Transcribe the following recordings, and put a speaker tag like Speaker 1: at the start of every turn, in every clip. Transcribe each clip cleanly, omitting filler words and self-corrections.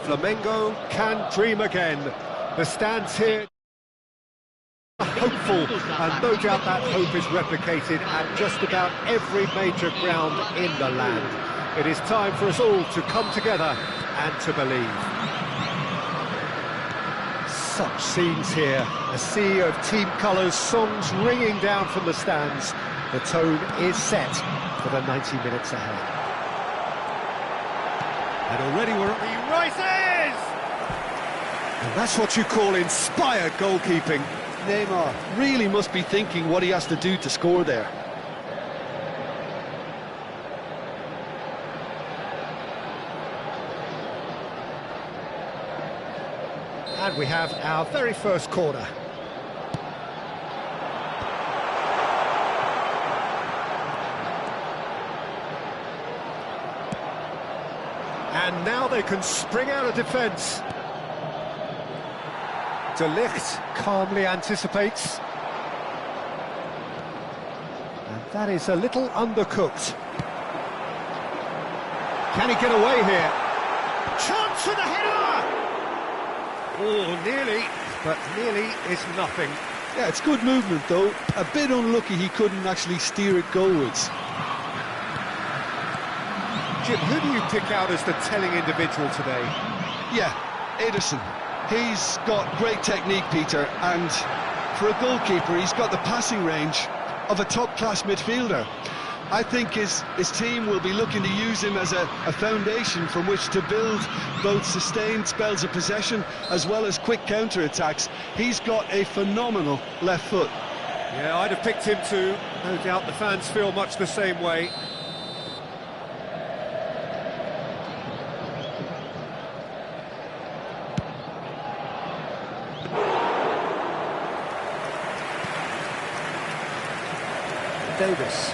Speaker 1: Flamengo can dream again. The stands here are hopeful, and no doubt that hope is replicated at just about every major ground in the land. It is time for us all to come together and to believe. Such scenes here, a sea of team colours, songs ringing down from the stands. The tone is set for the 90 minutes ahead. And already he rises! And that's what you call inspired goalkeeping.
Speaker 2: Neymar really must be thinking what he has to do to score there.
Speaker 1: And we have our very first corner. And now they can spring out of defence. De Ligt calmly anticipates. And that is a little undercooked. Can he get away here? Chance for the header! Oh, nearly, but nearly is nothing.
Speaker 2: Yeah, it's good movement though. A bit unlucky he couldn't actually steer it goalwards.
Speaker 1: Jim, who do you pick out as the telling individual today?
Speaker 2: Yeah, Ederson. He's got great technique, Peter, and for a goalkeeper, he's got the passing range of a top-class midfielder. I think his team will be looking to use him as a foundation from which to build both sustained spells of possession as well as quick counter-attacks. He's got a phenomenal left foot.
Speaker 1: Yeah, I'd have picked him too. No doubt the fans feel much the same way. Davis.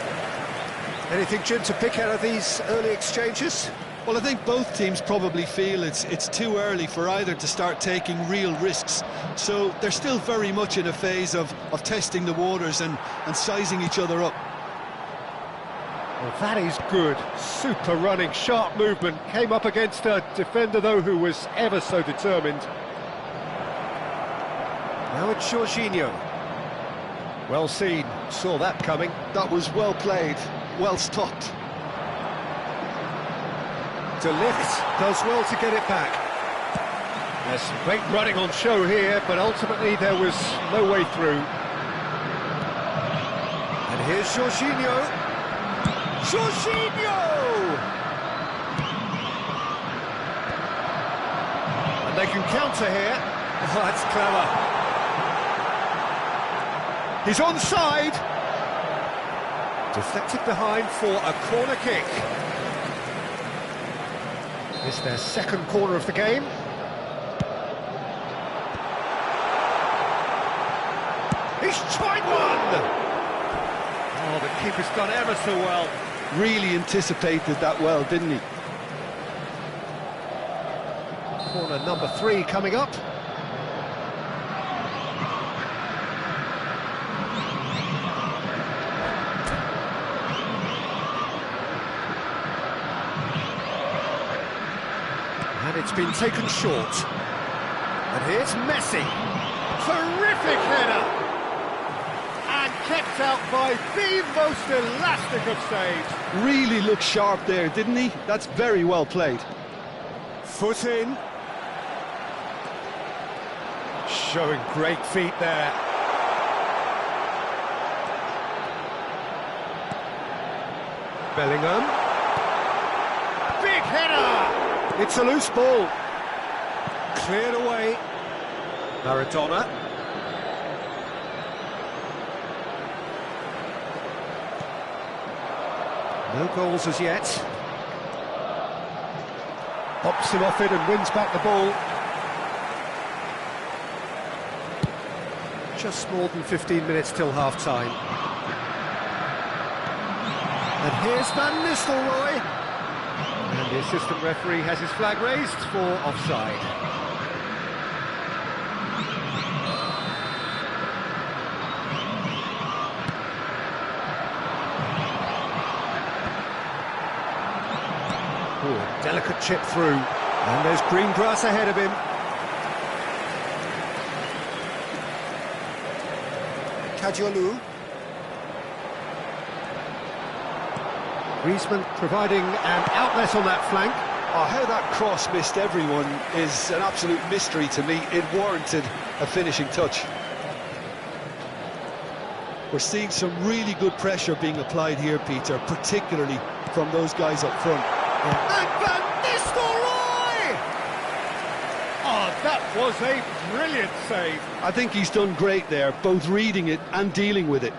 Speaker 1: Anything, Jim, to pick out of these early exchanges?
Speaker 2: Well, I think both teams probably feel it's too early for either to start taking real risks. So they're still very much in a phase of testing the waters and sizing each other up.
Speaker 1: Well, that is good. Super running, sharp movement. Came up against a defender, though, who was ever so determined. Now it's Jorginho. Well seen, saw that coming.
Speaker 2: That was well played, well stopped.
Speaker 1: De Ligt does well to get it back. There's some great running on show here, but ultimately there was no way through. And here's Jorginho. Jorginho! And they can counter here. Oh, that's clever. He's onside. Deflected behind for a corner kick. It's their second corner of the game. He's tried one! Oh, the keeper's done ever so well.
Speaker 2: Really anticipated that well, didn't he?
Speaker 1: Corner number 3 coming up. And it's been taken short. And here's Messi. Terrific header! And kept out by the most elastic of saves.
Speaker 2: Really looked sharp there, didn't he? That's very well played.
Speaker 1: Foot in. Showing great feet there. Bellingham. Big header! It's a loose ball. Cleared away. Maradona. No goals as yet. Hops him off it and wins back the ball. Just more than 15 minutes till half-time. And here's Van Nistelrooy. And the assistant referee has his flag raised for offside. Ooh, delicate chip through. And there's green grass ahead of him. Kajolu. Griezmann providing an outlet on that flank.
Speaker 2: Oh, how that cross missed everyone is an absolute mystery to me. It warranted a finishing touch. We're seeing some really good pressure being applied here, Peter, particularly from those guys up front.
Speaker 1: And Van Nistelrooy! Oh, that was a brilliant save.
Speaker 2: I think he's done great there, both reading it and dealing with it.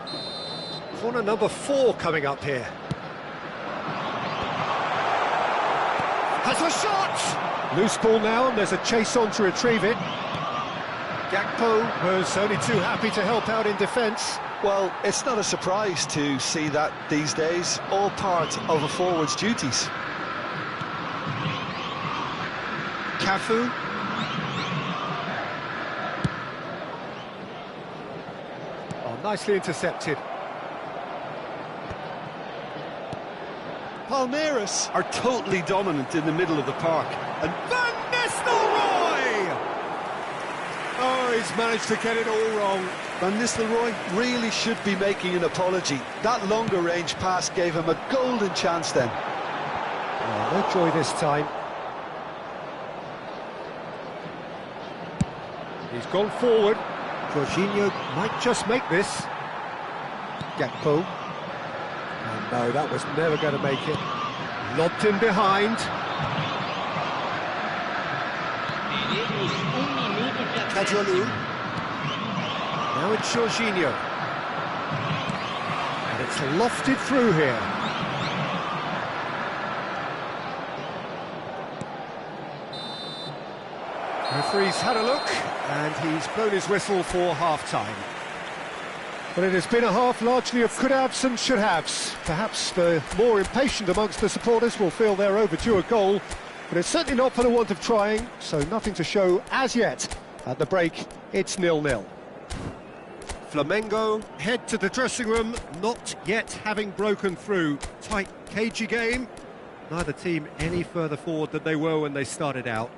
Speaker 1: Corner number 4 coming up here. Has a shot! Loose ball now, and there's a chase on to retrieve it. Gakpo was only too happy to help out in defence.
Speaker 2: Well, it's not a surprise to see that these days, all part of a forward's duties.
Speaker 1: Cafu. Oh, nicely intercepted.
Speaker 2: Palmeiras are totally dominant in the middle of the park.
Speaker 1: And Van Nistelrooy! Oh, he's managed to get it all wrong.
Speaker 2: Van Nistelrooy really should be making an apology. That longer range pass gave him a golden chance then.
Speaker 1: Oh, no joy this time. He's gone forward. Jorginho might just make this. Gakpo. Oh, no, that was never going to make it. Lobbed in behind. Kajolu. Now it's Jorginho. And it's lofted through here. Referee's had a look, and he's blown his whistle for half-time. But it has been a half largely of could-haves and should-haves. Perhaps the more impatient amongst the supporters will feel they're overdue a goal, but it's certainly not for the want of trying, so nothing to show as yet. At the break, it's 0-0. Flamengo head to the dressing room, not yet having broken through. Tight, cagey game. Neither team any further forward than they were when they started out.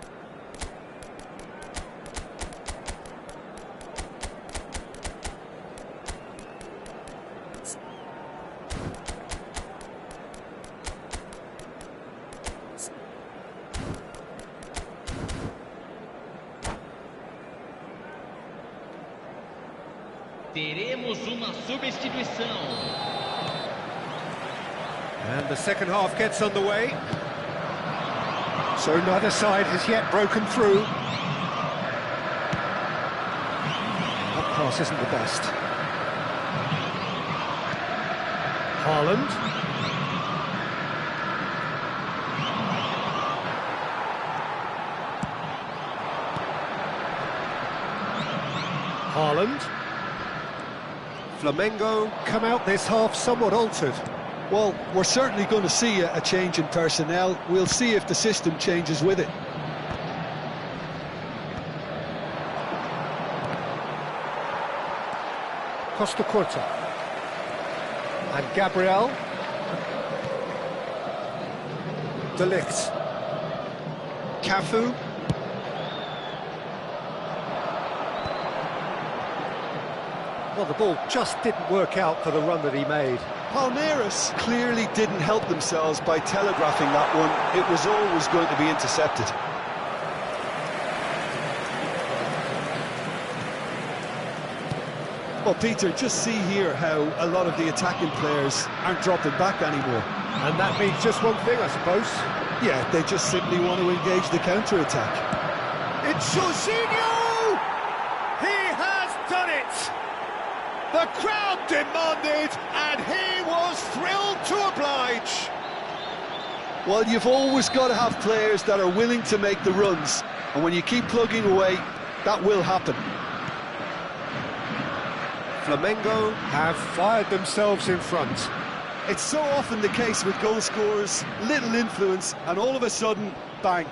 Speaker 3: Teremos uma substituição.
Speaker 1: And the second half gets underway. So neither side has yet broken through. That pass isn't the best. Haaland. Haaland. Flamengo come out this half somewhat altered.
Speaker 2: Well, we're certainly going to see a change in personnel. We'll see if the system changes with it.
Speaker 1: Costa Curta. And Gabriel. De Ligt. Cafu. Well, the ball just didn't work out for the run that he made.
Speaker 2: Palmeiras clearly didn't help themselves by telegraphing that one. It was always going to be intercepted. Well, Peter, just see here how a lot of the attacking players aren't dropping back anymore.
Speaker 1: And that means just one thing, I suppose.
Speaker 2: Yeah, they just simply want to engage the counter-attack.
Speaker 1: It's Jorginho! He has done it! The crowd demanded, and he was thrilled to oblige.
Speaker 2: Well, you've always got to have players that are willing to make the runs, and when you keep plugging away, that will happen.
Speaker 1: Flamengo have fired themselves in front.
Speaker 2: It's so often the case with goal scorers, little influence, and all of a sudden, bang.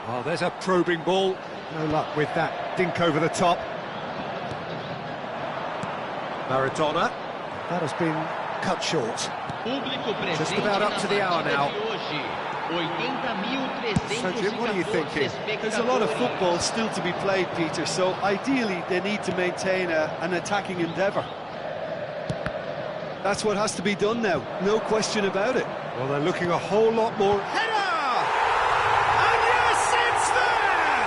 Speaker 1: Oh, there's a probing ball. No luck with that dink over the top. Maradona. That has been cut short.
Speaker 3: Público presente
Speaker 1: Just about up to the hour
Speaker 3: na
Speaker 1: now.
Speaker 3: partida de hoje. 80.314
Speaker 1: So, Jim, what are you thinking?
Speaker 2: There's a lot of
Speaker 3: espectadores.
Speaker 2: football still to be played, Peter, so ideally they need to maintain an attacking endeavour. That's what has to be done now, no question about it.
Speaker 1: Well, they're looking a whole lot more... Header! And yes, it's there!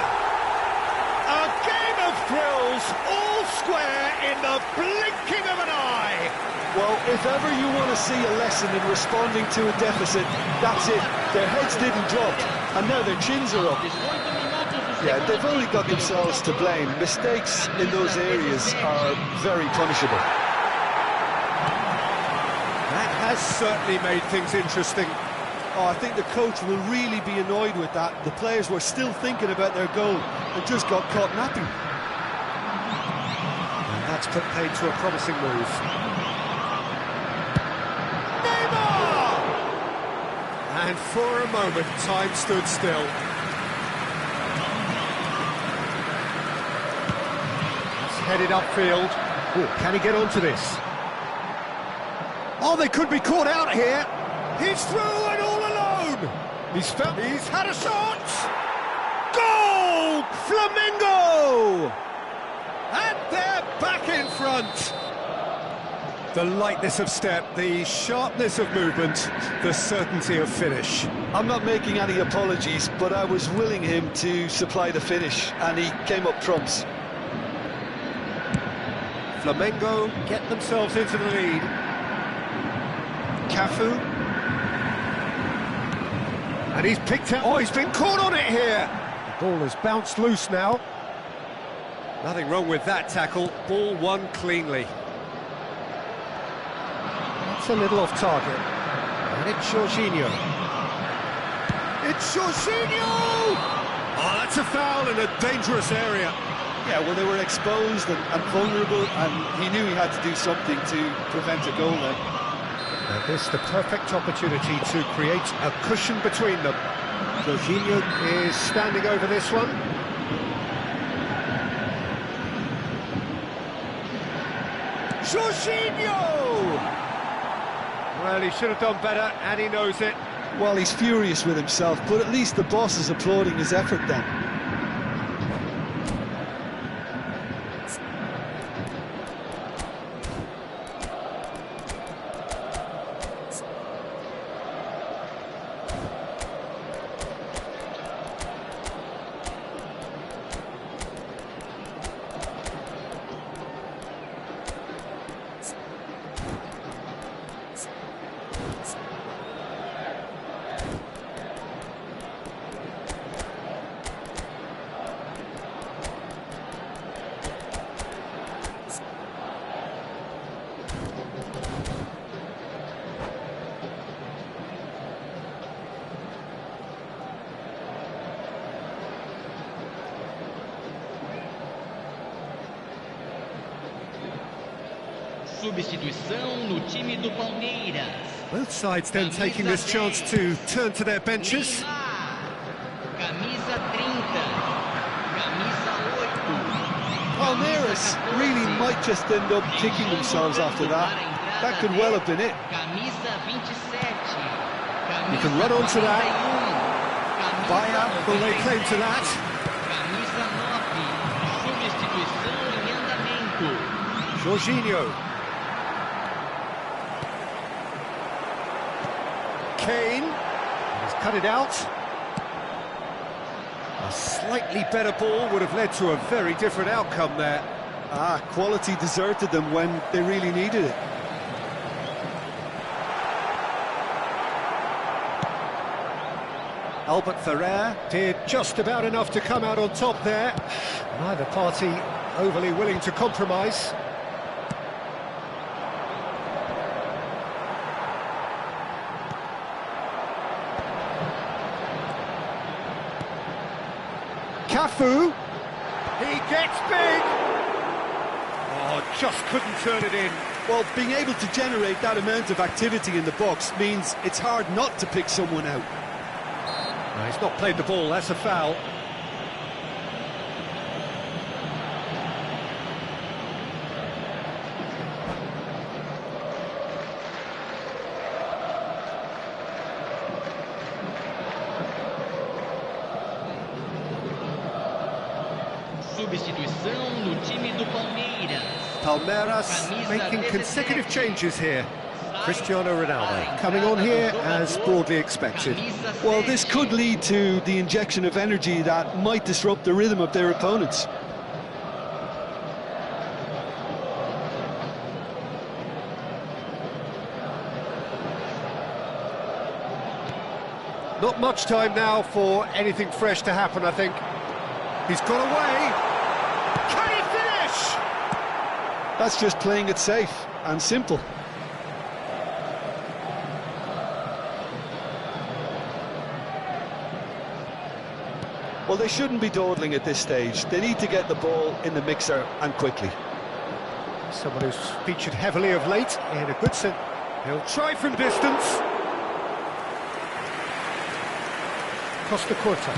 Speaker 1: A game of thrills, all square in the blinking of an eye!
Speaker 2: Well, if ever you want to see a lesson in responding to a deficit, that's it. Their heads didn't drop, and now their chins are up.
Speaker 3: 18 minutos do
Speaker 2: Yeah,
Speaker 3: segundo
Speaker 2: they've only got
Speaker 3: tempo.
Speaker 2: themselves to blame. Mistakes in those areas are very punishable.
Speaker 1: That has certainly made things interesting.
Speaker 2: Oh, I think the coach will really be annoyed with that. The players were still thinking about their goal and just got caught napping.
Speaker 1: And that's put paid to a promising move. And for a moment, time stood still. That's headed upfield. Oh, can he get onto this? Oh, they could be caught out here. He's through and all alone. He's had a shot. Goal! Flamengo! And they're back in front. The lightness of step, the sharpness of movement, the certainty of finish.
Speaker 2: I'm not making any apologies, but I was willing him to supply the finish, and he came up trumps.
Speaker 1: Flamengo get themselves into the lead. Cafu. And he's picked out... Oh, he's been caught on it here! The ball has bounced loose now. Nothing wrong with that tackle. Ball won cleanly. It's a little off target. And it's Jorginho. It's Jorginho! Oh, that's a foul in a dangerous area.
Speaker 2: Yeah, well, they were exposed and vulnerable, and he knew he had to do something to prevent a goal then.
Speaker 1: And this the perfect opportunity to create a cushion between them. Jorginho is standing over this one. Jorginho! Well, he should have done better, and he knows it.
Speaker 2: Well, he's furious with himself, but at least the boss is applauding his effort then.
Speaker 3: Substituição no time do Palmeiras.
Speaker 1: Both sides then taking this chance to turn to their benches.
Speaker 3: Camisa 30. Camisa 8.
Speaker 2: Palmeiras really might just end up kicking themselves after that. That could well have been it.
Speaker 3: Camisa 27.
Speaker 1: You can run onto that. Baia, will they claim to that?
Speaker 3: Camisa 9. Substituição em andamento.
Speaker 1: Jorginho. Kane. He's cut it out. A slightly better ball would have led to a very different outcome there.
Speaker 2: Ah, quality deserted them when they really needed it.
Speaker 1: Albert Ferrer did just about enough to come out on top there. Neither party overly willing to compromise. Cafu, he gets big. Oh, just couldn't turn it in.
Speaker 2: Well, being able to generate that amount of activity in the box means it's hard not to pick someone out.
Speaker 1: No, he's not played the ball, that's a foul.
Speaker 3: Substituição no time do Palmeiras.
Speaker 1: Palmeiras making consecutive changes here. Cristiano Ronaldo coming on here as broadly expected.
Speaker 2: Well, this could lead to the injection of energy that might disrupt the rhythm of their opponents.
Speaker 1: Not much time now for anything fresh to happen, I think. He's got away. Can he finish?
Speaker 2: That's just playing it safe and simple. Well, they shouldn't be dawdling at this stage. They need to get the ball in the mixer and quickly.
Speaker 1: Someone who's featured heavily of late in a good sense. He'll try from distance. Costa Corta.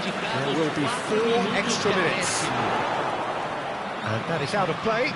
Speaker 1: There will be 4 extra minutes. And that is out of play.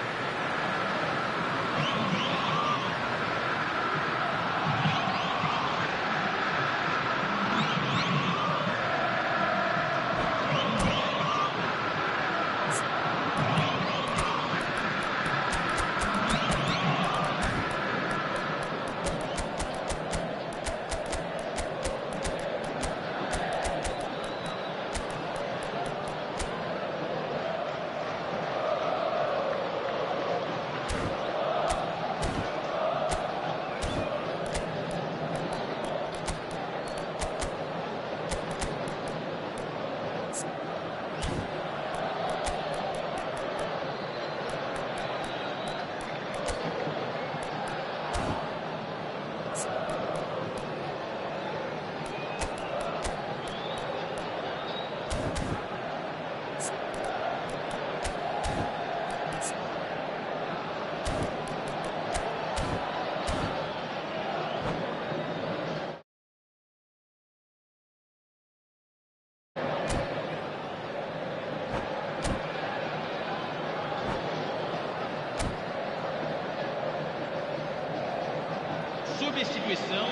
Speaker 3: Substituição.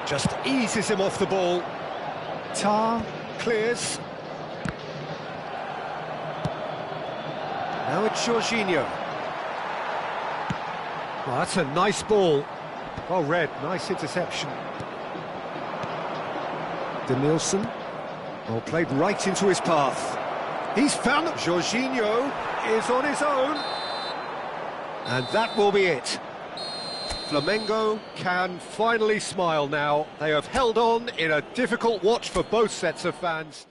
Speaker 1: Just eases him off the ball. Tar clears. Now it's Jorginho. Oh, that's a nice ball. Well read, nice interception. Denilson. Oh, played right into his path. He's found that Jorginho is on his own. And that will be it. Flamengo can finally smile now. They have held on in a difficult watch for both sets of fans.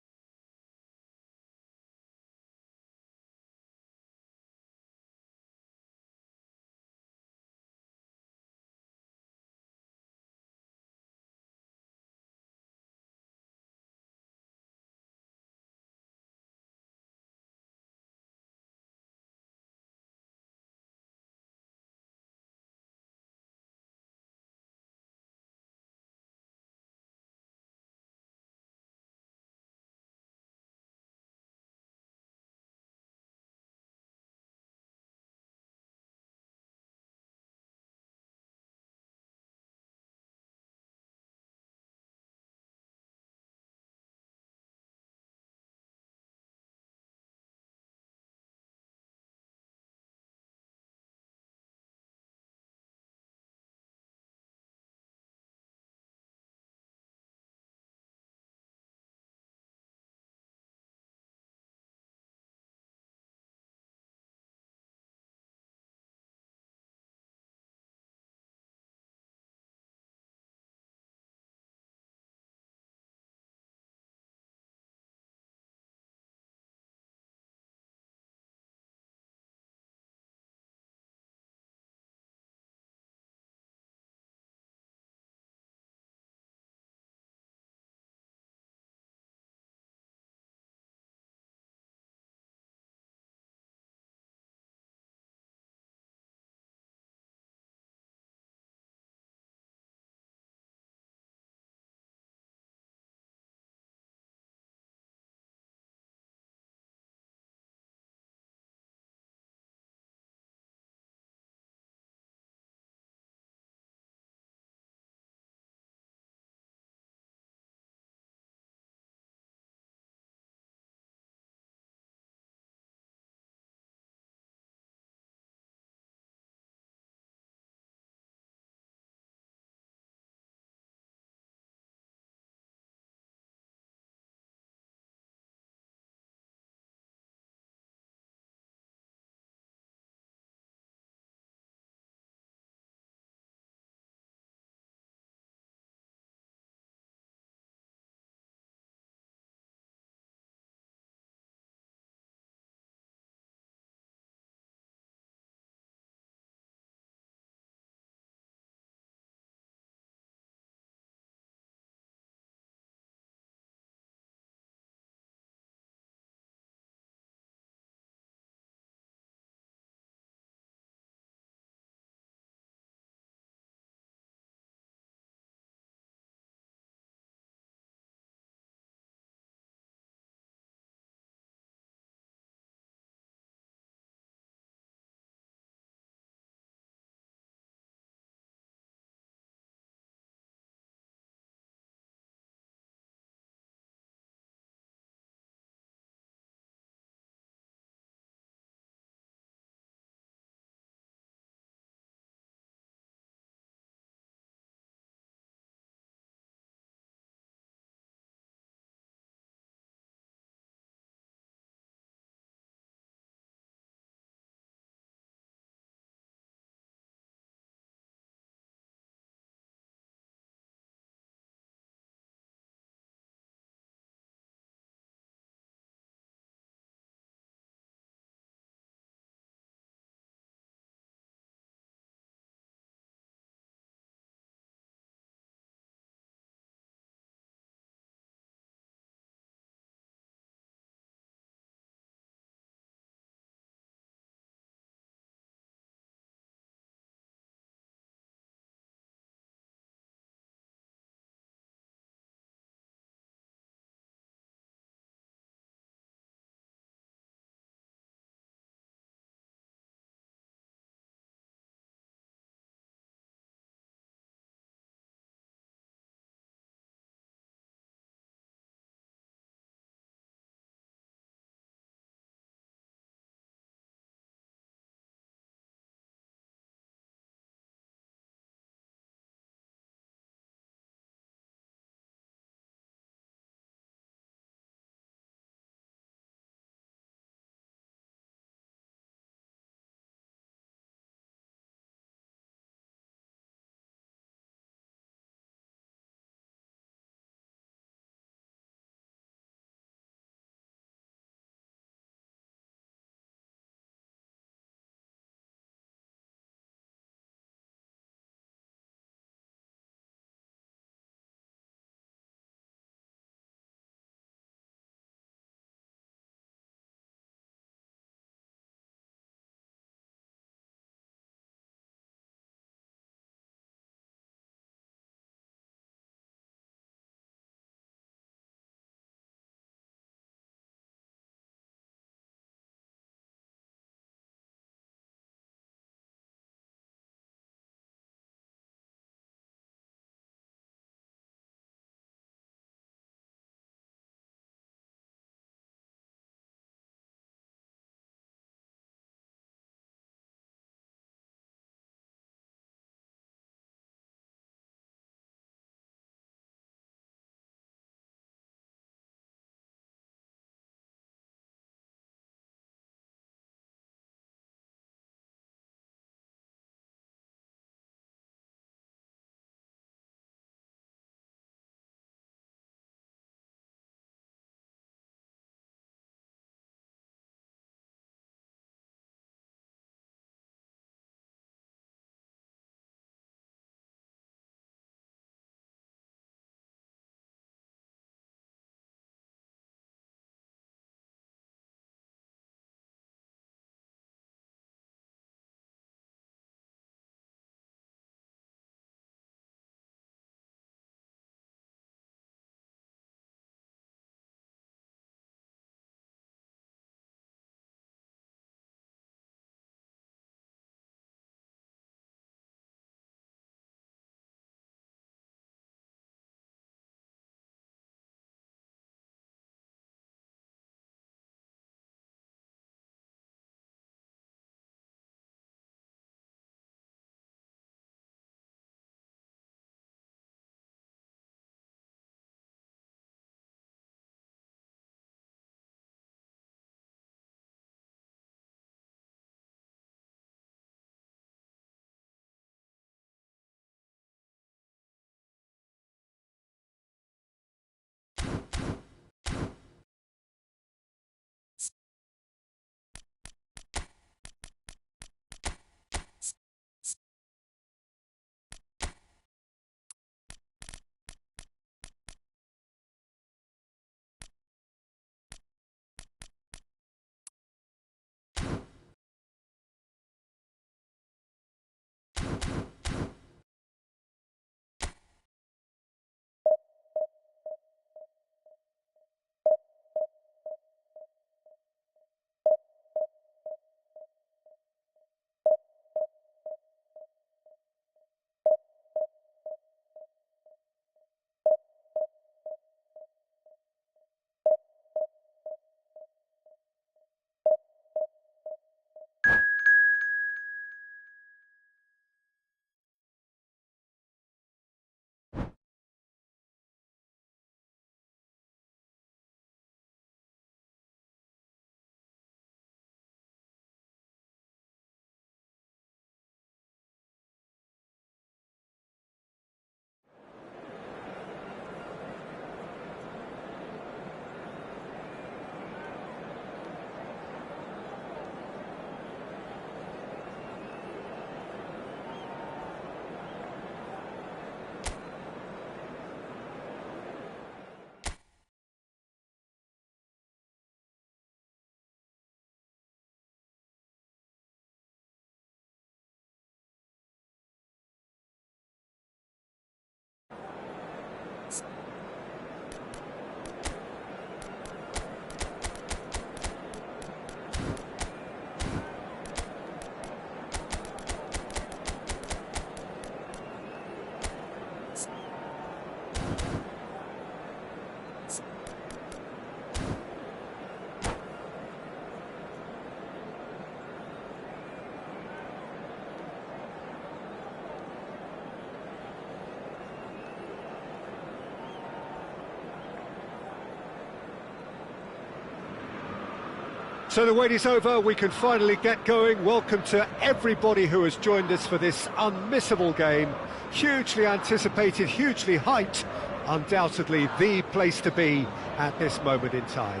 Speaker 1: So the wait is over, we can finally get going. Welcome to everybody who has joined us for this unmissable game. Hugely anticipated, hugely hyped, undoubtedly the place to be at this moment in time.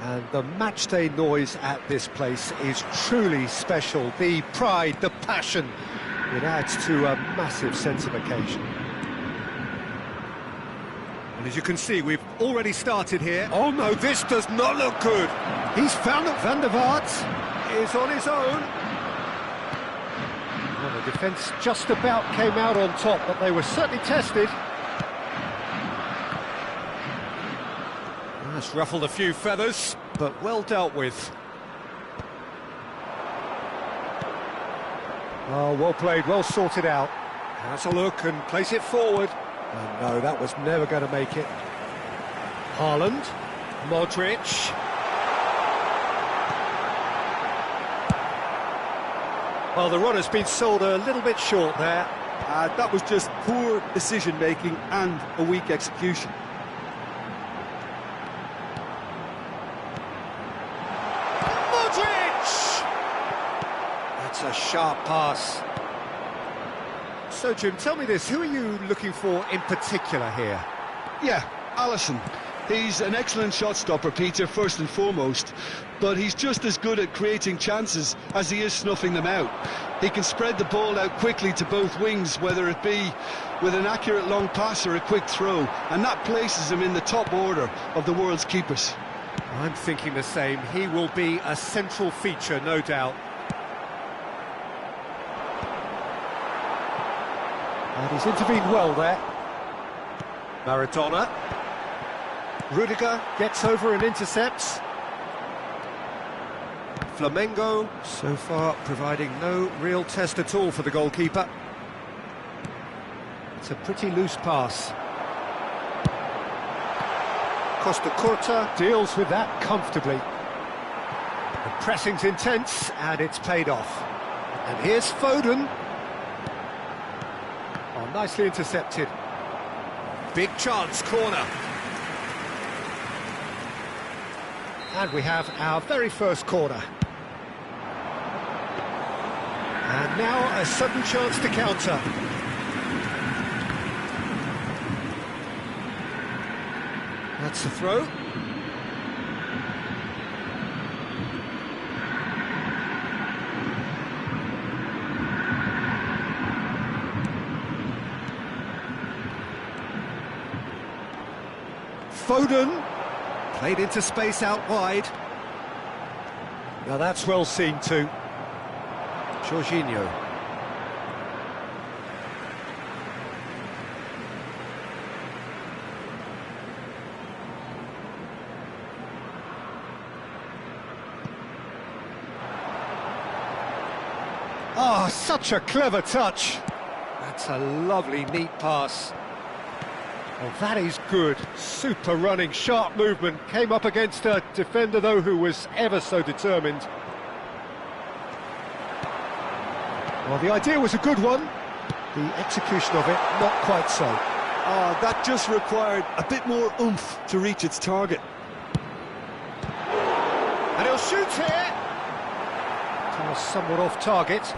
Speaker 1: And the matchday noise at this place is truly special. The pride, the passion, it adds to a massive sense of occasion. And as you can see, we've already started here. Oh no, this does not look good. He's found it. Van der Vaart is on his own. Well, the defence just about came out on top, but they were certainly tested. That's ruffled a few feathers, but well dealt with. Oh, well played, well sorted out. Has a look and place it forward. And no, that was never going to make it. Haaland, Modric. Well, the run has been sold a little bit short there.
Speaker 2: That was just poor decision-making and a weak execution.
Speaker 1: Modric! That's a sharp pass. So, Jim, tell me this, who are you looking for in particular here?
Speaker 2: Yeah, Alisson. He's an excellent shot stopper, Peter, first and foremost, but he's just as good at creating chances as he is snuffing them out. He can spread the ball out quickly to both wings, whether it be with an accurate long pass or a quick throw, and that places him in the top order of the world's keepers.
Speaker 1: I'm thinking the same. He will be a central feature, no doubt. And he's intervened well there. Maradona. Rudiger gets over and intercepts. Flamengo, so far providing no real test at all for the goalkeeper. It's a pretty loose pass. Costa Curta deals with that comfortably. The pressing's intense and it's paid off. And here's Foden. Oh, nicely intercepted. Big chance, corner. And we have our very first corner. And now a sudden chance to counter. That's the throw. Foden. Played into space out wide. Now that's well seen too. Jorginho. Oh, such a clever touch. That's a lovely, neat pass. Well, that is good. Super running, sharp movement. Came up against a defender, though, who was ever so determined. Well, the idea was a good one. The execution of it, not quite so.
Speaker 2: That just required a bit more oomph to reach its target.
Speaker 1: And he'll shoot here. That was somewhat off target.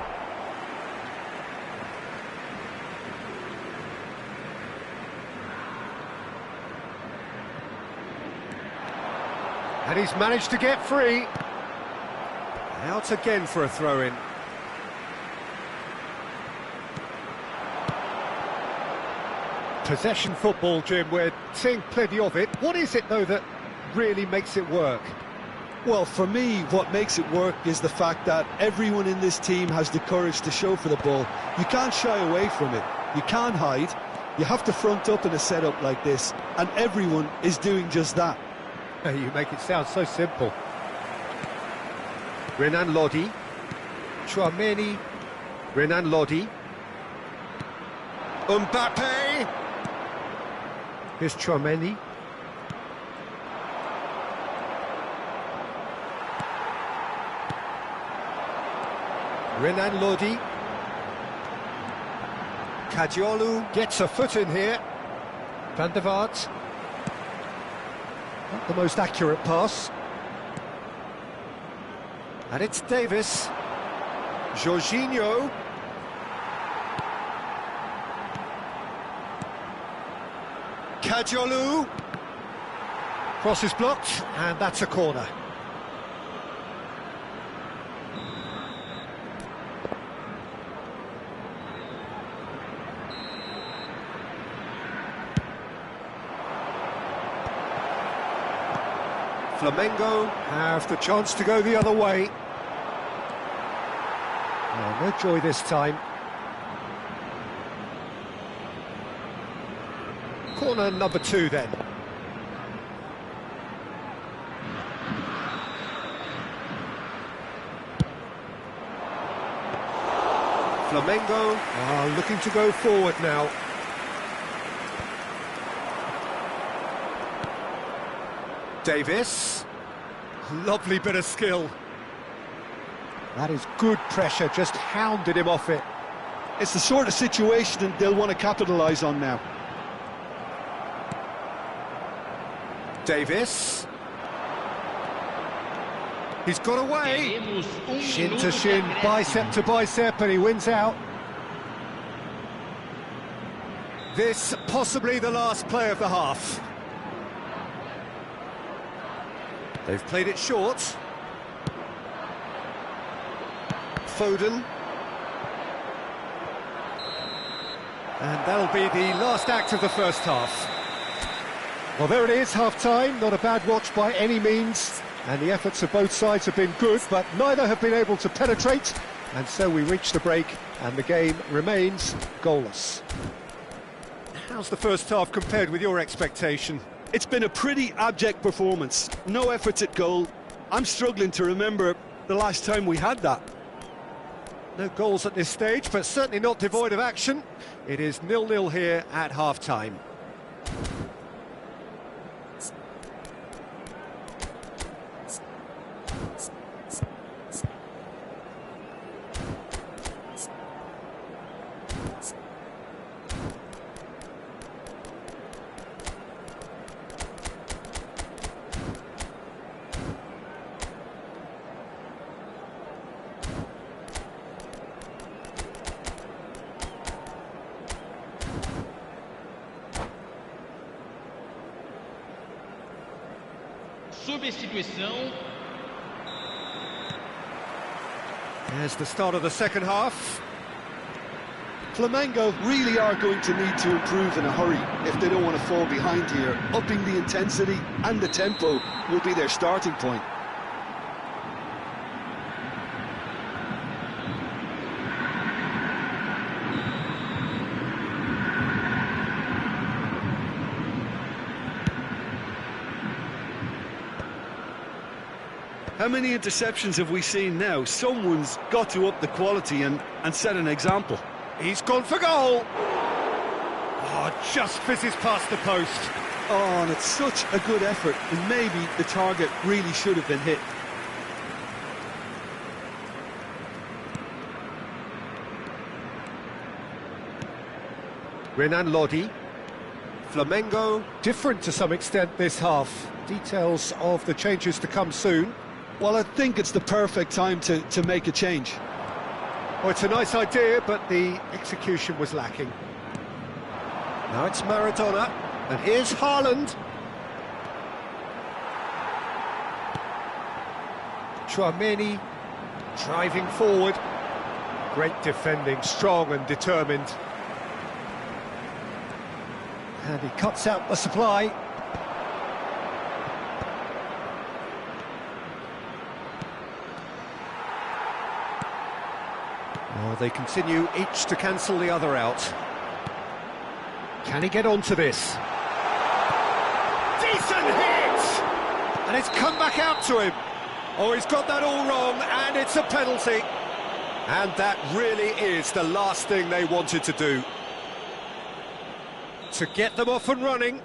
Speaker 1: And he's managed to get free. Out again for a throw-in. Possession football, Jim, we're seeing plenty of it. What is it, though, that really makes it work?
Speaker 2: Well, for me, what makes it work is the fact that everyone in this team has the courage to show for the ball. You can't shy away from it. You can't hide. You have to front up in a setup like this, and everyone is doing just that.
Speaker 1: You make it sound so simple. Renan Lodi. Chouameni. Renan Lodi. Mbappe. Here's Chouameni. Renan Lodi. Kadiolu gets a foot in here. Van der Vaart. Not the most accurate pass. And it's Davis. Jorginho. Kajolu. Cross is blocked, and that's a corner. Flamengo have the chance to go the other way. Oh, no joy this time. Corner number 2 then. Flamengo are looking to go forward now. Davis. Lovely bit of skill. That is good pressure, just hounded him off it.
Speaker 2: It's the sort of situation they'll want to capitalise on now.
Speaker 1: Davis. He's got away. Shin to shin, bicep to bicep, and he wins out. This possibly the last play of the half. They've played it short. Foden. And that'll be the last act of the first half. Well, there it is, half-time. Not a bad watch by any means. And the efforts of both sides have been good, but neither have been able to penetrate. And so we reach the break, and the game remains goalless. How's the first half compared with your expectation?
Speaker 2: It's been a pretty abject performance. No efforts at goal. I'm struggling to remember the last time we had that.
Speaker 1: No goals at this stage, but certainly not devoid of action. It is 0-0 here at half-time.
Speaker 3: Substituição.
Speaker 1: There's the start of the second half.
Speaker 2: Flamengo really are going to need to improve in a hurry if they don't want to fall behind here. Upping the intensity and the tempo will be their starting point. How many interceptions have we seen now? Someone's got to up the quality and set an example.
Speaker 1: He's gone for goal. Oh, just fizzes past the post.
Speaker 2: Oh, and it's such a good effort, and maybe the target really should have been hit.
Speaker 1: Renan Lodi. Flamengo, different to some extent this half. Details of the changes to come soon.
Speaker 2: Well, I think it's the perfect time to make a change.
Speaker 1: Oh, it's a nice idea, but the execution was lacking. Now it's Maradona, and here's Haaland. Tchouaméni driving forward. Great defending, strong and determined. And he cuts out the supply. Oh, they continue each to cancel the other out. Can he get onto this? Decent hit! And it's come back out to him. Oh, he's got that all wrong, and it's a penalty. And that really is the last thing they wanted to do. To get them off and running.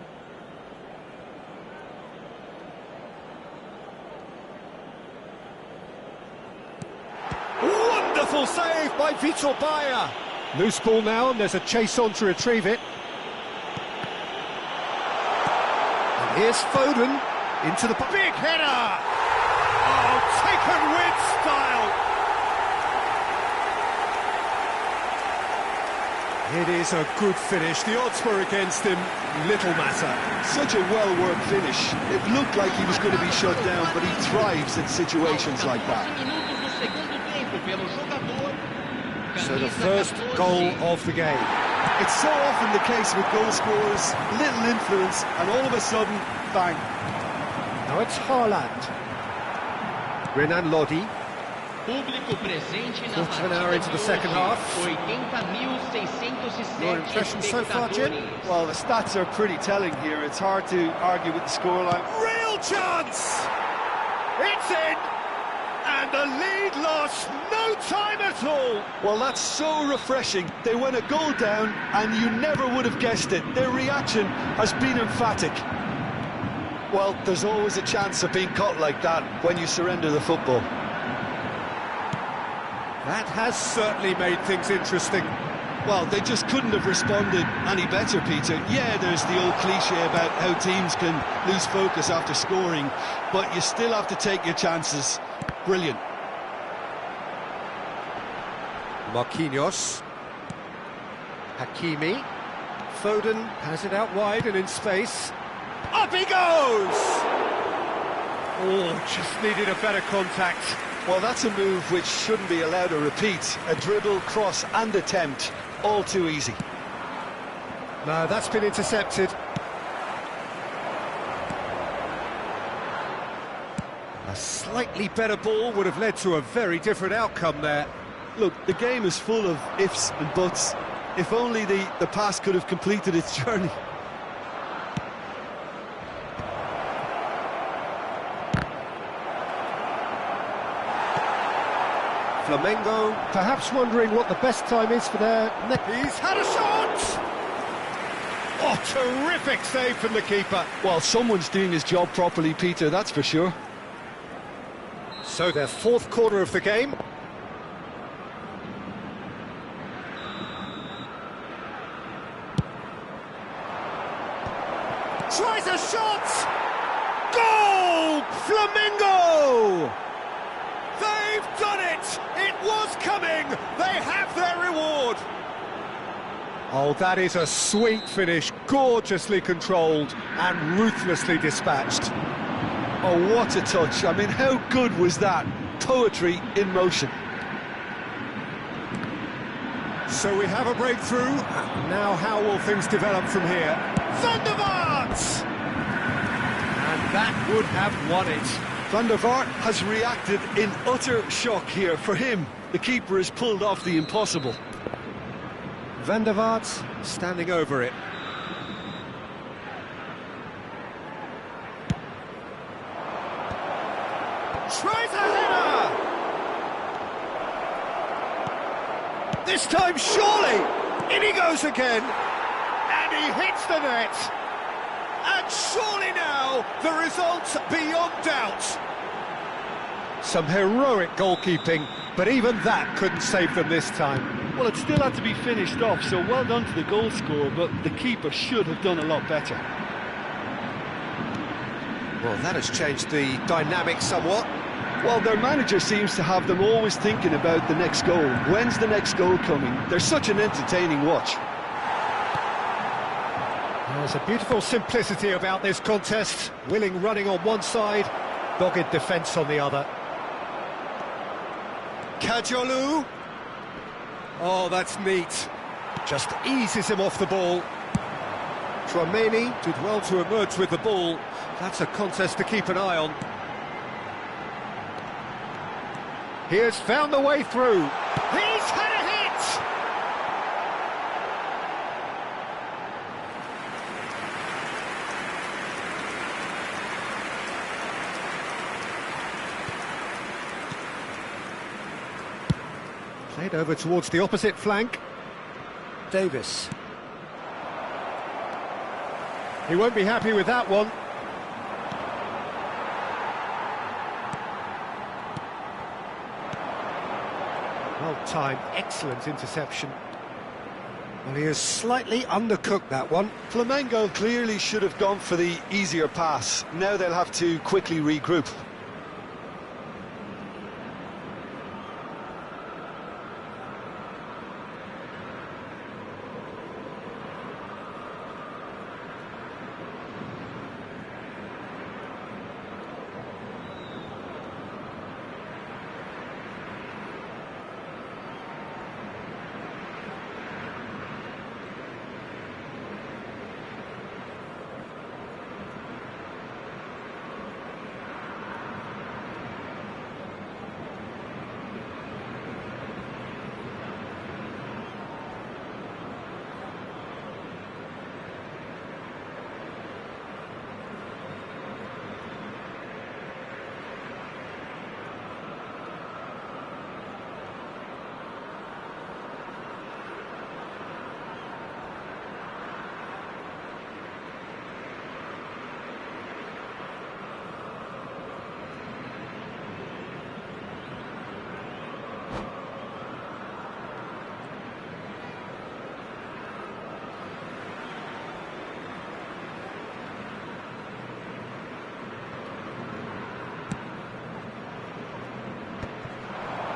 Speaker 1: Wonderful save by Vitor Baia. Loose ball now, and there's a chase on to retrieve it. And here's Foden. Into the big header! Oh, taken with style! It is a good finish. The odds were against him. Little matter.
Speaker 2: Such a well-worked finish. It looked like he was going to be shut down, but he thrives in situations like that.
Speaker 1: So the first goal of the game.
Speaker 2: It's so often the case with goal scorers, little influence, and all of a sudden, bang.
Speaker 1: Now it's Haaland. Renan Lodi.
Speaker 3: Quarter
Speaker 1: of an hour into the second half. Your impression so far, Jim?
Speaker 2: Well, the stats are pretty telling here. It's hard to argue with the scoreline.
Speaker 1: Real chance! It's in! And the lead lost no time at all!
Speaker 2: Well, that's so refreshing. They went a goal down, and you never would have guessed it. Their reaction has been emphatic. Well, there's always a chance of being caught like that when you surrender the football.
Speaker 1: That has certainly made things interesting.
Speaker 2: Well, they just couldn't have responded any better, Peter. Yeah, there's the old cliche about how teams can lose focus after scoring, but you still have to take your chances. Brilliant.
Speaker 1: Marquinhos. Hakimi. Foden has it out wide and in space. Up he goes! Oh, just needed a better contact.
Speaker 2: Well, that's a move which shouldn't be allowed to repeat. A dribble, cross and attempt, all too easy.
Speaker 1: No, that's been intercepted. A slightly better ball would have led to a very different outcome there.
Speaker 2: Look, the game is full of ifs and buts. If only the pass could have completed its journey.
Speaker 1: Flamengo, perhaps wondering what the best time is for their next... He's had a shot! Oh, terrific save from the keeper.
Speaker 2: Well, someone's doing his job properly, Peter, that's for sure.
Speaker 1: So their fourth quarter of the game. Tries a shot! Goal! Flamengo! They've done it! It was coming! They have their reward! Oh, that is a sweet finish, gorgeously controlled and ruthlessly dispatched.
Speaker 2: Oh, what a touch. I mean, how good was that? Poetry in motion.
Speaker 1: So we have a breakthrough. Now how will things develop from here? Van der Vaart! And that would have won it.
Speaker 2: Van der Vaart has reacted in utter shock here. For him, the keeper has pulled off the impossible.
Speaker 1: Van der Vaart standing over it. Tries a header! This time, surely! In he goes again! And he hits the net! And surely now, the result's beyond doubt! Some heroic goalkeeping, but even that couldn't save them this time.
Speaker 2: Well, it still had to be finished off, so well done to the goal scorer, but the keeper should have done a lot better.
Speaker 1: Well, that has changed the dynamic somewhat.
Speaker 2: Well, their manager seems to have them always thinking about the next goal. When's the next goal coming? They're such an entertaining watch.
Speaker 1: There's a beautiful simplicity about this contest. Willing running on one side, dogged defence on the other. Kajolu. Oh, that's neat. Just eases him off the ball. Trameni did well to emerge with the ball. That's a contest to keep an eye on. He has found the way through. He's had a hit! Played over towards the opposite flank. Davis. He won't be happy with that one. Well timed, excellent interception. Well, he has slightly undercooked that one.
Speaker 2: Flamengo clearly should have gone for the easier pass. Now they'll have to quickly regroup.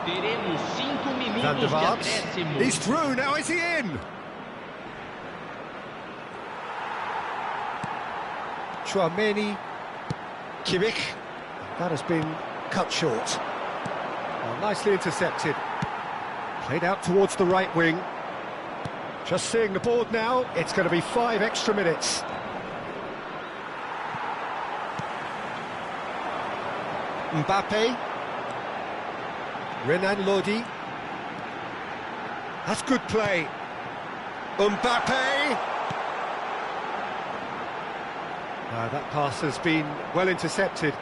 Speaker 3: Teremos 5 minutos
Speaker 1: Van der
Speaker 3: de
Speaker 1: Vaart.
Speaker 3: acréscimo.
Speaker 1: He's through, now is he in? Chouameni, Kimmich. That has been cut short. Well, nicely intercepted. Played out towards the right wing. Just seeing the board now, it's going to be 5 extra minutes. Mbappe. Renan Lodi. That's good play. Mbappe. That pass has been well intercepted.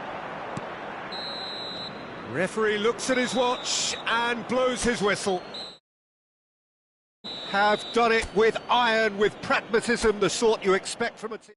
Speaker 1: Referee looks at his watch and blows his whistle. Have done it with iron, with pragmatism, the sort you expect from a team.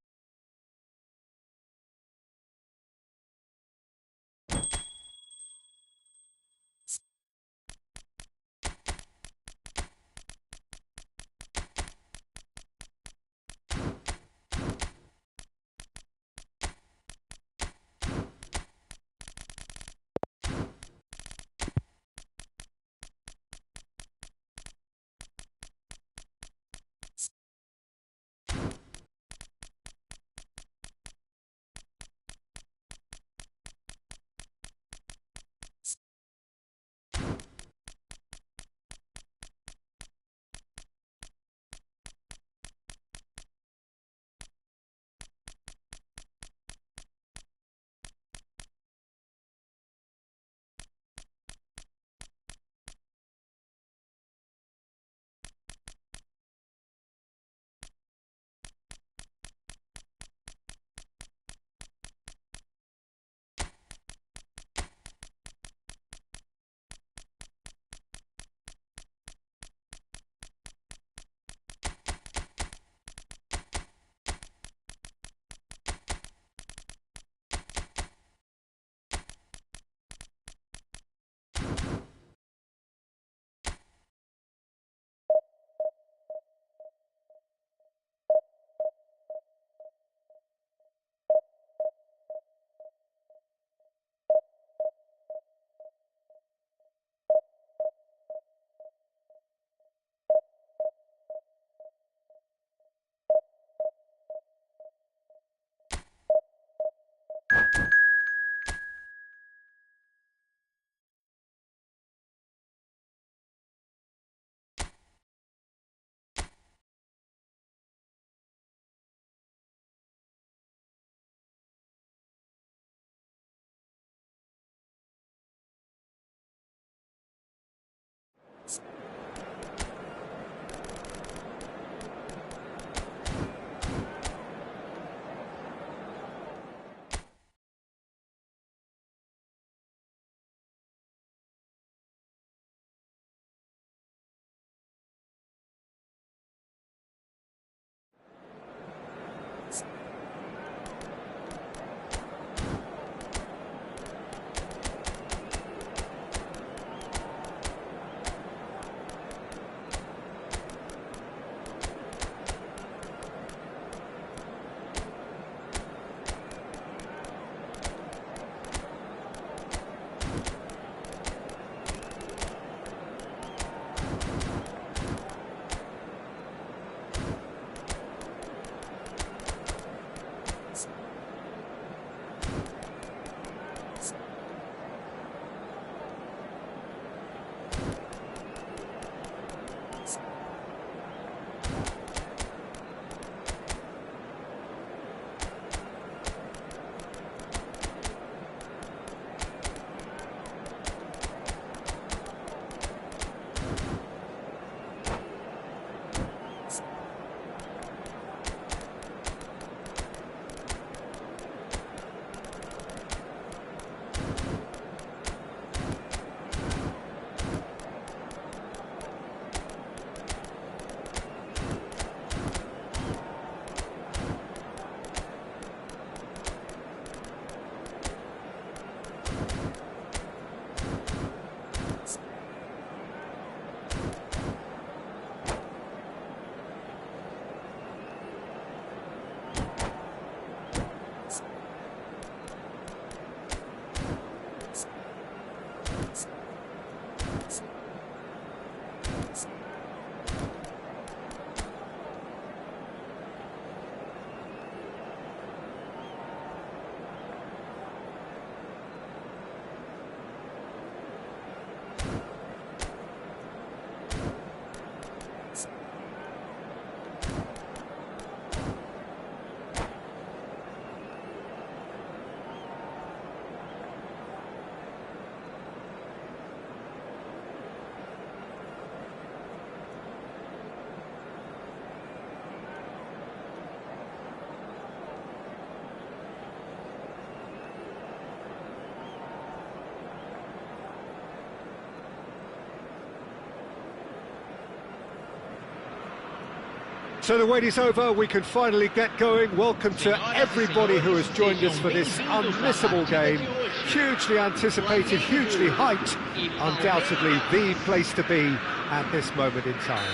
Speaker 1: So the wait is over, we can finally get going. Welcome to everybody who has joined us for this unmissable game. Hugely anticipated, hugely hyped, undoubtedly the place to be at this moment in time.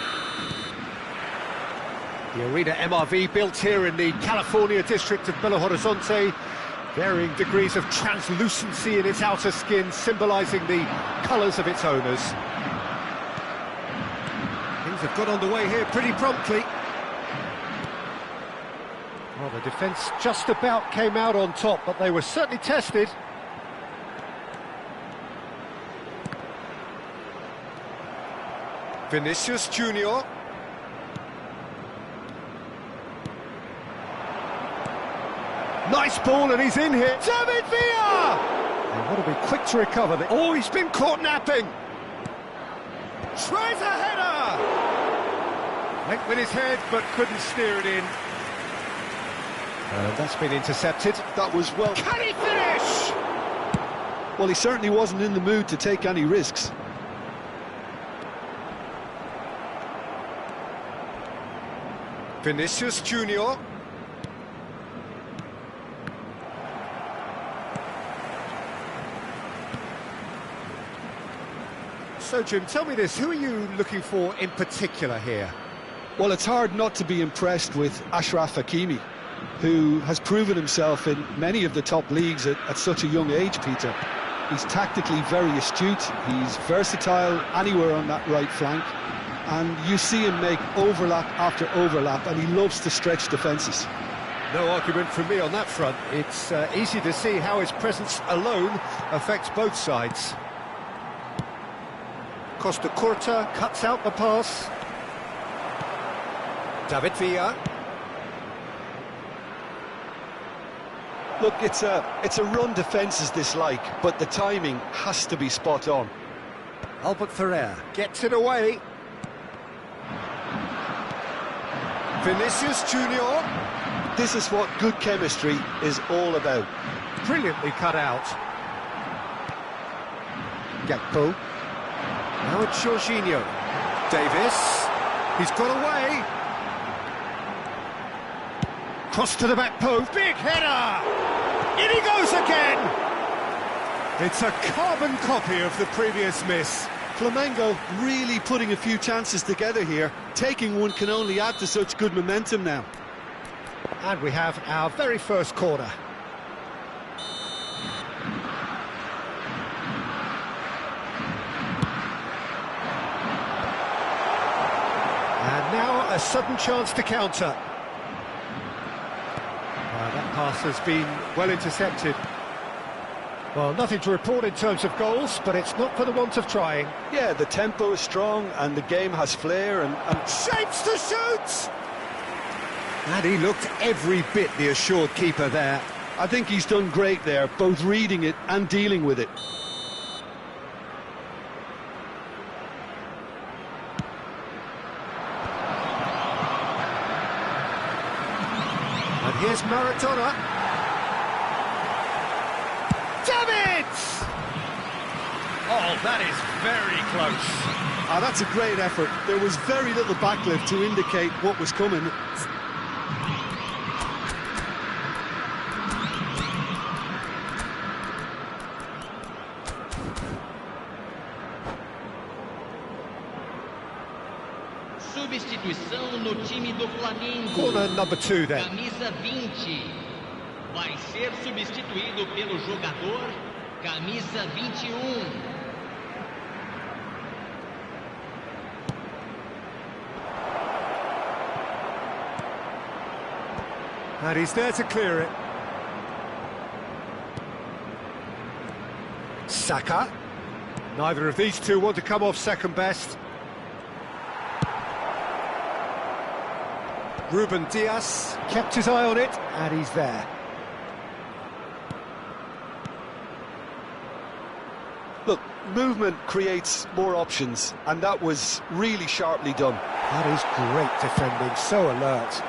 Speaker 1: The Arena MRV, built here in the California district of Belo Horizonte. Varying degrees of translucency in its outer skin, symbolising the colours of its owners. Things have got underway here pretty promptly. Well, the defence just about came out on top, but they were certainly tested. Vinicius Junior. Nice ball, and he's in here. David Villa! They want to be quick to recover. Oh, he's been caught napping. Tries a header! Went with his head, but couldn't steer it in. That's been intercepted.
Speaker 2: That was well...
Speaker 1: Can he finish?
Speaker 2: Well, he certainly wasn't in the mood to take any risks.
Speaker 1: Vinicius Junior. So, Jim, tell me this, who are you looking for in particular here?
Speaker 2: Well, it's hard not to be impressed with Achraf Hakimi, who has proven himself in many of the top leagues at such a young age, Peter. He's tactically very astute, he's versatile anywhere on that right flank, and you see him make overlap after overlap, and he loves to stretch defences.
Speaker 1: No argument from me on that front. It's easy to see how his presence alone affects both sides. Costa Curta cuts out the pass. David Villa.
Speaker 2: Look, it's a run defences dislike, but the timing has to be spot on.
Speaker 1: Albert Ferrer gets it away. Vinicius Junior.
Speaker 2: This is what good chemistry is all about.
Speaker 1: Brilliantly cut out. Gakpo. Now it's Jorginho. Davis. He's got away. Cross to the back post. Big header. In he goes again. It's a carbon copy of the previous miss.
Speaker 2: Flamengo really putting a few chances together here. Taking one can only add to such good momentum now.
Speaker 1: And we have our very first corner. And now a sudden chance to counter. That pass has been well intercepted. Well, nothing to report in terms of goals, but it's not for the want of trying.
Speaker 2: Yeah, the tempo is strong and the game has flair and...
Speaker 1: Shapes to shoot! And he looked every bit the assured keeper there.
Speaker 2: I think he's done great there, both reading it and dealing with it.
Speaker 1: And here's Maradona. David! Oh, that is very close.
Speaker 2: That's a great effort. There was very little backlift to indicate what was coming.
Speaker 3: Substituição no time do Flamengo.
Speaker 1: Corner number 2 then.
Speaker 3: Camisa 20. Vai ser substituído pelo jogador camisa 21.
Speaker 1: And he's there to clear it. Saka. Neither of these two want to come off second best. Ruben Dias kept his eye on it, and he's there.
Speaker 2: Look, movement creates more options, and that was really sharply done.
Speaker 1: That is great defending, so alert.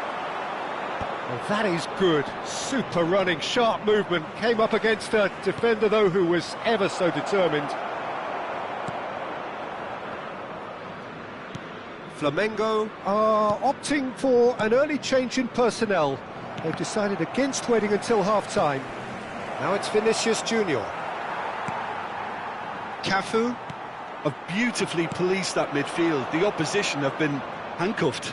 Speaker 1: Well, that is good, super running, sharp movement. Came up against a defender, though, who was ever so determined. Flamengo are opting for an early change in personnel. They've decided against waiting until half-time. Now it's Vinicius Junior.
Speaker 2: Cafu have beautifully policed that midfield. The opposition have been handcuffed.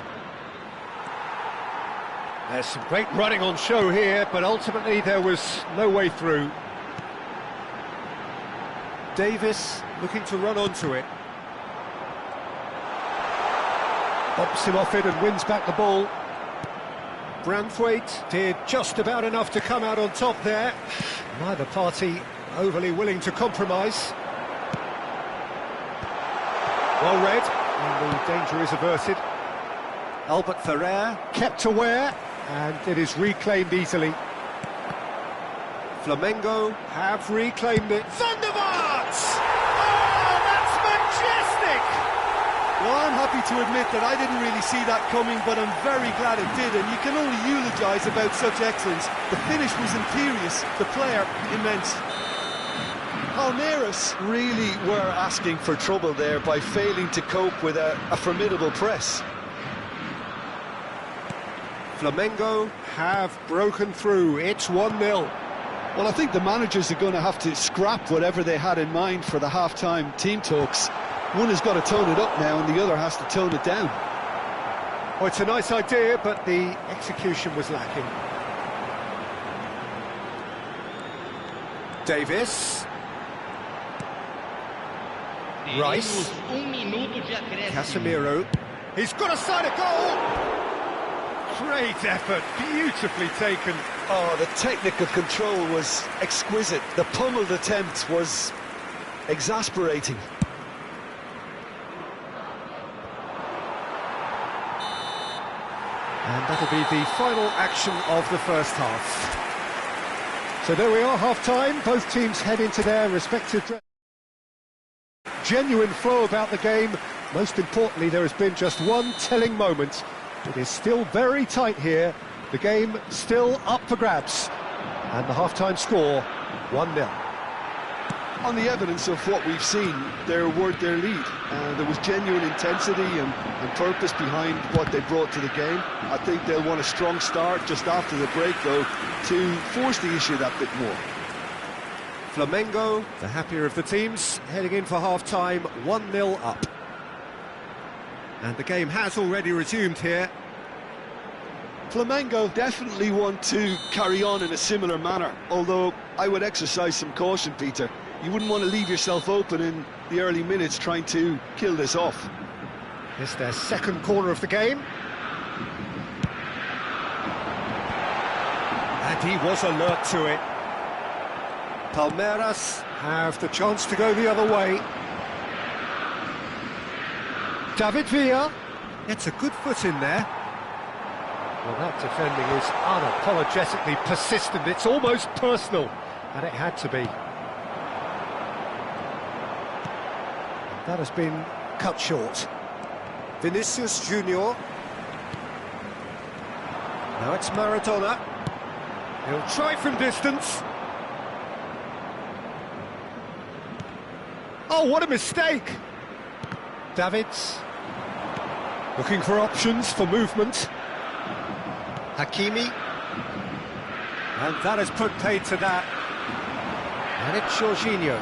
Speaker 1: There's some great running on show here, but ultimately there was no way through. Davis looking to run onto it. Bumps him off it and wins back the ball. Branthwaite did just about enough to come out on top there. Neither party overly willing to compromise. Well read, and the danger is averted. Albert Ferrer kept aware, and it is reclaimed easily. Flamengo have reclaimed it. Van der Vaart! Oh, that's majestic!
Speaker 2: Well, I'm happy to admit that I didn't really see that coming, but I'm very glad it did, and you can only eulogise about such excellence. The finish was imperious, the player immense. Palmeiras really were asking for trouble there by failing to cope with a formidable press.
Speaker 1: Flamengo have broken through. It's 1-0.
Speaker 2: Well, I think the managers are going to have to scrap whatever they had in mind for the half-time team talks. One has got to tone it up now and the other has to tone it down.
Speaker 1: Well, it's a nice idea, but the execution was lacking. Davis. Rice. Casemiro. He's got a side of goal! Great effort, beautifully taken.
Speaker 2: Oh, the technical control was exquisite. The pummeled attempt was exasperating.
Speaker 1: And that'll be the final action of the first half. So there we are, half-time. Both teams head into their respective... Genuine flow about the game. Most importantly, there has been just one telling moment. It is still very tight here. The game still up for grabs. And the half-time score, 1-0.
Speaker 2: On the evidence of what we've seen, they're worth their lead. There was genuine intensity and purpose behind what they brought to the game. I think they'll want a strong start just after the break, though, to force the issue that bit more.
Speaker 1: Flamengo, the happier of the teams, heading in for half-time, 1-0 up. And the game has already resumed here.
Speaker 2: Flamengo definitely want to carry on in a similar manner, although I would exercise some caution, Peter. You wouldn't want to leave yourself open in the early minutes trying to kill this off.
Speaker 1: It's their second corner of the game. And he was alert to it. Palmeiras have the chance to go the other way. David Villa gets a good foot in there. Well, that defending is unapologetically persistent. It's almost personal, and it had to be. That has been cut short. Vinicius Junior. Now it's Maradona. He'll try from distance. Oh, what a mistake! Davids. Looking for options for movement. Hakimi. And that has put paid to that. And it's Jorginho.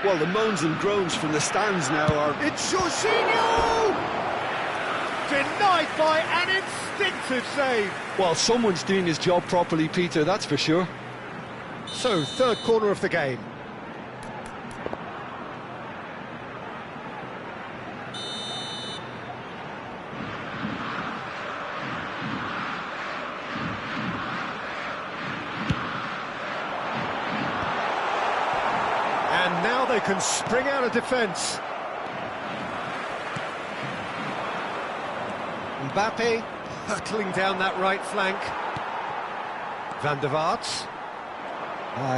Speaker 2: Well, the moans and groans from the stands now are...
Speaker 1: It's Jorginho! Denied by an instinctive save.
Speaker 2: Well, someone's doing his job properly, Peter, that's for sure.
Speaker 1: So, third corner of the game. And now they can spring out of defence. Mbappe hurtling down that right flank. Van der Vaart.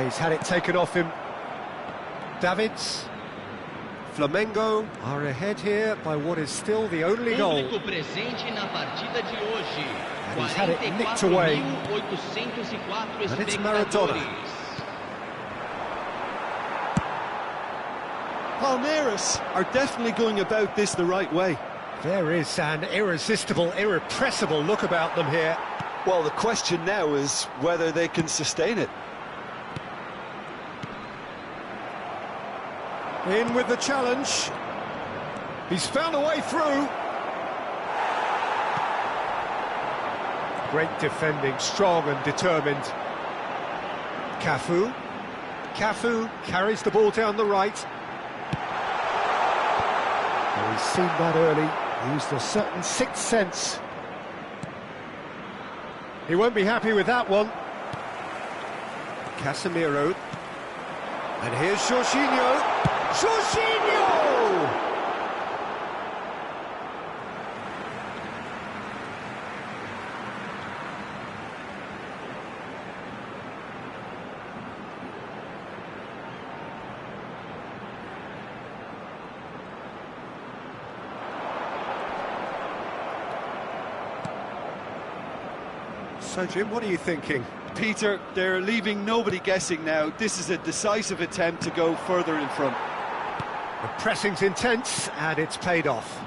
Speaker 1: He's had it taken off him. Davids. Flamengo are ahead here by what is still the only goal. And he's had it nicked away. And it's Maradona.
Speaker 2: Palmeiras are definitely going about this the right way.
Speaker 1: There is an irresistible, irrepressible look about them here.
Speaker 2: Well, the question now is whether they can sustain it.
Speaker 1: In with the challenge. He's found a way through. Great defending, strong and determined. Cafu. Cafu carries the ball down the right. Well, he's seen that early. Used a certain sixth sense. He won't be happy with that one. Casemiro. And here's Jorginho. Jorginho! So, Jim, what are you thinking?
Speaker 2: Peter, they're leaving nobody guessing now. This is a decisive attempt to go further in front.
Speaker 1: The pressing's intense, and it's paid off.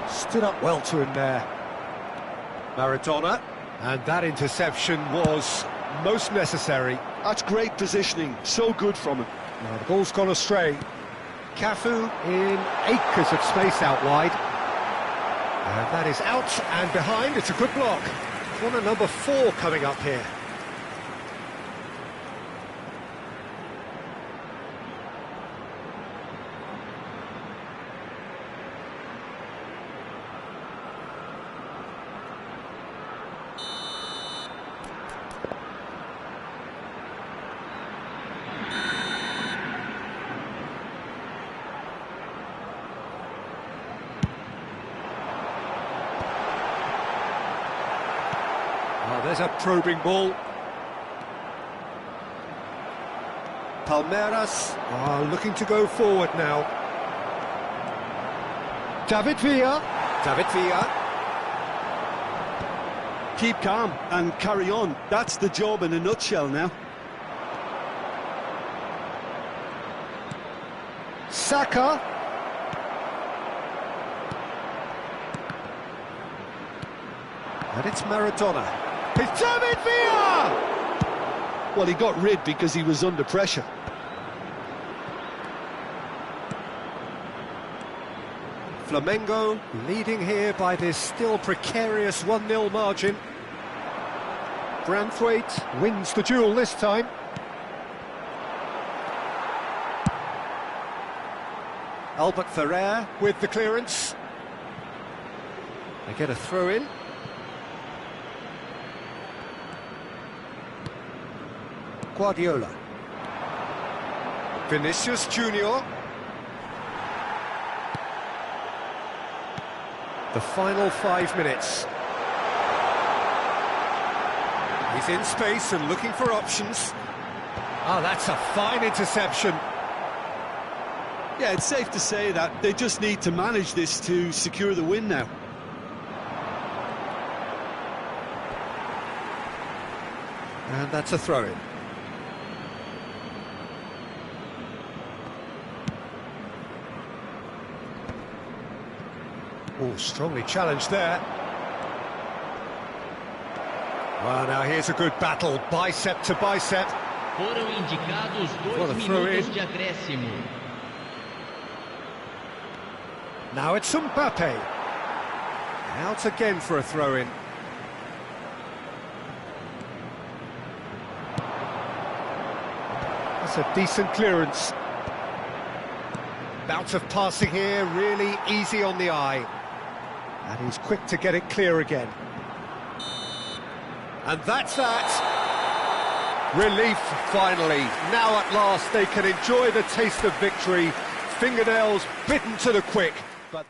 Speaker 1: Stood up well to him there. Maradona. And that interception was most necessary.
Speaker 2: That's great positioning, so good from him.
Speaker 1: Now the ball's gone astray. Cafu in acres of space out wide. And that is out and behind. It's a good block. Corner number 4 coming up here. Oh, there's a probing ball. Palmeiras are looking to go forward now. David Villa. David Villa.
Speaker 2: Keep calm and carry on. That's the job in a nutshell now.
Speaker 1: Saka. And it's Maradona. It's David Villa!
Speaker 2: Well, he got rid because he was under pressure.
Speaker 1: Flamengo leading here by this still precarious 1-0 margin. Branthwaite wins the duel this time. Albert Ferrer with the clearance. They get a throw in. Guardiola. Vinicius Junior. The final 5 minutes. He's in space and looking for options. Oh, that's a fine interception.
Speaker 2: Yeah, it's safe to say that they just need to manage this to secure the win now.
Speaker 1: And that's a throw-in. Oh, strongly challenged there. Well, now here's a good battle, bicep to bicep.
Speaker 3: Foram indicados 2 minutos de acréscimo.
Speaker 1: Now it's Mbappe. Out again for a throw-in. That's a decent clearance. Bout of passing here, really easy on the eye. And he's quick to get it clear again. And that's that. Relief, finally. Now at last they can enjoy the taste of victory. Fingernails bitten to the quick. But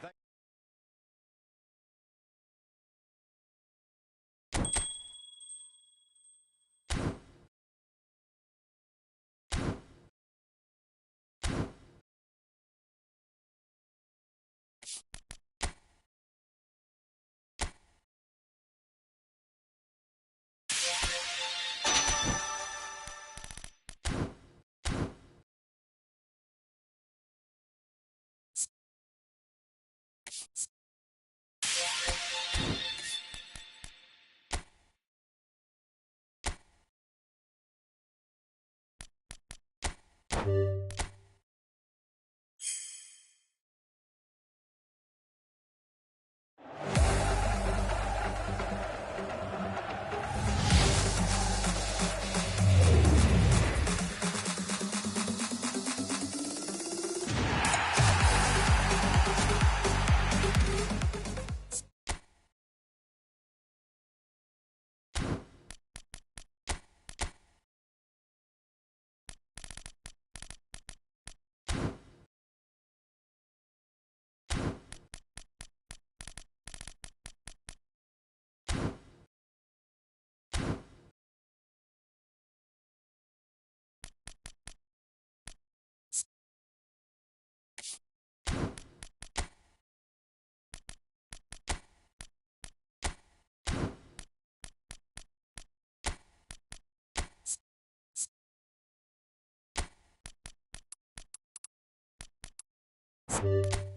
Speaker 4: You